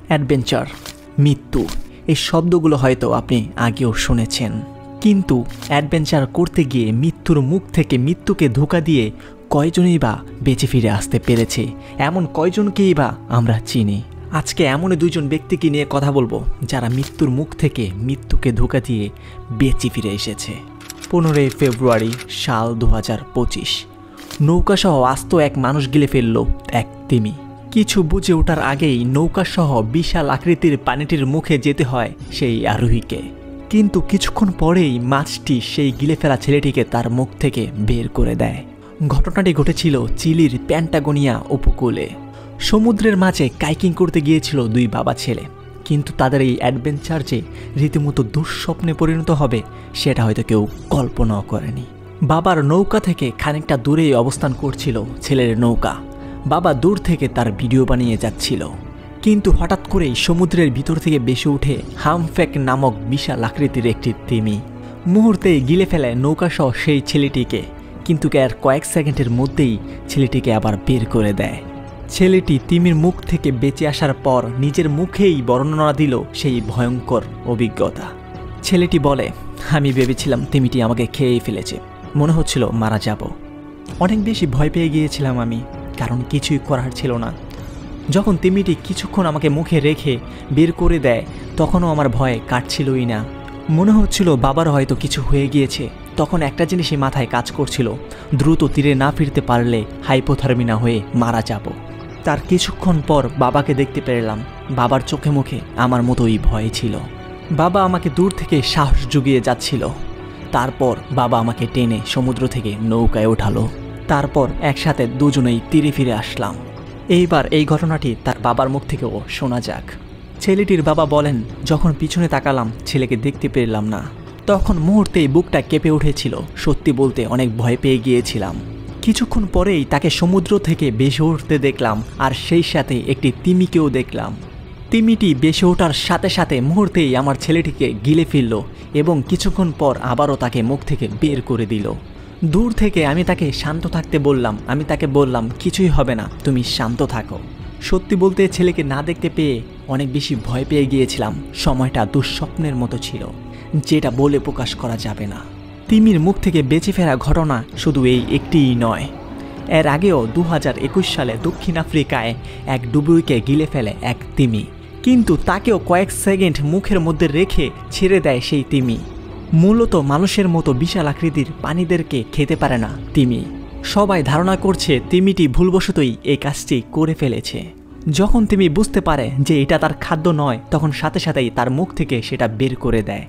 Adventure, মৃত্যু, এই শব্দগুলো হয়তো আপনি আগেও শুনেছেন। কিন্তু অ্যাডভেঞ্চার করতে গিয়ে মৃত্যুর মুখ থেকে মৃত্যুকে ধোঁকা দিয়ে কয়জনই বা বেঁচে ফিরে আসতে পেরেছে, এমন কয়জনকেই বা আমরা চিনি। আজকে এমনই দুইজন ব্যক্তিকে নিয়ে কথা বলবো যারা মৃত্যুর মুখ থেকে মৃত্যুকে ধোঁকা দিয়ে বেঁচে ফিরে এসেছে। 15 ফেব্রুয়ারি সাল 2025। নৌকাসহ আস্ত এক মানুষ গিলে ফেলল এক তিমি। কিছু বুঝে ওঠার আগেই নৌকাসহ বিশাল আকৃতির পানিটির মুখে যেতে হয় সেই আরোহীকে। কিন্তু কিছুক্ষণ পরেই মাছটি সেই গিলে ফেলা ছেলেটিকে তার মুখ থেকে বের করে দেয়। ঘটনাটি ঘটেছিল চিলির প্যান্টাগোনিয়া উপকূলে। সমুদ্রের মাঝে কাইকিং করতে গিয়েছিল দুই বাবা ছেলে, কিন্তু তাদের এই অ্যাডভেঞ্চার যে রীতিমতো দুঃস্বপ্নে পরিণত হবে সেটা হয়তো কেউ কল্পনাও করেনি। বাবার নৌকা থেকে খানিকটা দূরেই অবস্থান করছিল ছেলের নৌকা। বাবা দূর থেকে তার ভিডিও বানিয়ে যাচ্ছিল, কিন্তু হঠাৎ করেই সমুদ্রের ভিতর থেকে বেশি উঠে হামফ্যাক নামক বিশাল আকৃতির একটি তিমি। মুহূর্তেই গিলে ফেলে নৌকাসহ সেই ছেলেটিকে, কিন্তু এর কয়েক সেকেন্ডের মধ্যেই ছেলেটিকে আবার বের করে দেয়। ছেলেটি তিমির মুখ থেকে বেঁচে আসার পর নিজের মুখেই বর্ণনা দিল সেই ভয়ঙ্কর অভিজ্ঞতা। ছেলেটি বলে, আমি ভেবেছিলাম তিমিটি আমাকে খেয়েই ফেলেছে, মনে হচ্ছিল মারা যাব। অনেক বেশি ভয় পেয়ে গিয়েছিলাম আমি, কারণ কিছুই করার ছিল না। যখন তিমিটি কিছুক্ষণ আমাকে মুখে রেখে বের করে দেয় তখনও আমার ভয় কাটছিলই না। মনে হচ্ছিল বাবার হয়তো কিছু হয়ে গিয়েছে। তখন একটা জিনিসই মাথায় কাজ করছিল, দ্রুত তীরে না ফিরতে পারলে হাইপোথার্মিয়া হয়ে মারা যাব। তার কিছুক্ষণ পর বাবাকে দেখতে পেলাম। বাবার চোখে মুখে আমার মতোই ভয় ছিল। বাবা আমাকে দূর থেকে সাহস জুগিয়ে যাচ্ছিল। তারপর বাবা আমাকে টেনে সমুদ্র থেকে নৌকায় ওঠালো। তারপর একসাথে দুজনেই তীরে ফিরে আসলাম। এইবার এই ঘটনাটি তার বাবার মুখ থেকেও শোনা যাক। ছেলেটির বাবা বলেন, যখন পিছনে তাকালাম ছেলেকে দেখতে পেলাম না। তখন মুহূর্তেই বুকটা কেঁপে উঠেছিল। সত্যি বলতে অনেক ভয় পেয়ে গিয়েছিলাম। কিছুক্ষণ পরেই তাকে সমুদ্র থেকে ভেসে উঠতে দেখলাম, আর সেই সাথে একটি তিমিকেও দেখলাম। তিমিটি ভেসে ওঠার সাথে সাথে মুহূর্তেই আমার ছেলেটিকে গিলে ফেলল এবং কিছুক্ষণ পর আবারও তাকে মুখ থেকে বের করে দিল। দূর থেকে আমি তাকে শান্ত থাকতে বললাম। আমি তাকে বললাম, কিছুই হবে না, তুমি শান্ত থাকো। সত্যি বলতে ছেলেকে না দেখতে পেয়ে অনেক বেশি ভয় পেয়ে গিয়েছিলাম। সময়টা দুঃস্বপ্নের মতো ছিল, যেটা বলে প্রকাশ করা যাবে না। তিমির মুখ থেকে বেঁচে ফেরা ঘটনা শুধু এই একটিই নয়। এর আগেও 2021 সালে দক্ষিণ আফ্রিকায় এক ডুবুরিকে গিলে ফেলে এক তিমি, কিন্তু তাকেও কয়েক সেকেন্ড মুখের মধ্যে রেখে ছেড়ে দেয় সেই তিমি। মূলত মানুষের মতো বিশাল আকৃতির প্রাণীদেরকে খেতে পারে না তিমি। সবাই ধারণা করছে তিমিটি ভুলবশতই এই কাজটি করে ফেলেছে। যখন তিমি বুঝতে পারে যে এটা তার খাদ্য নয়, তখন সাথে সাথেই তার মুখ থেকে সেটা বের করে দেয়।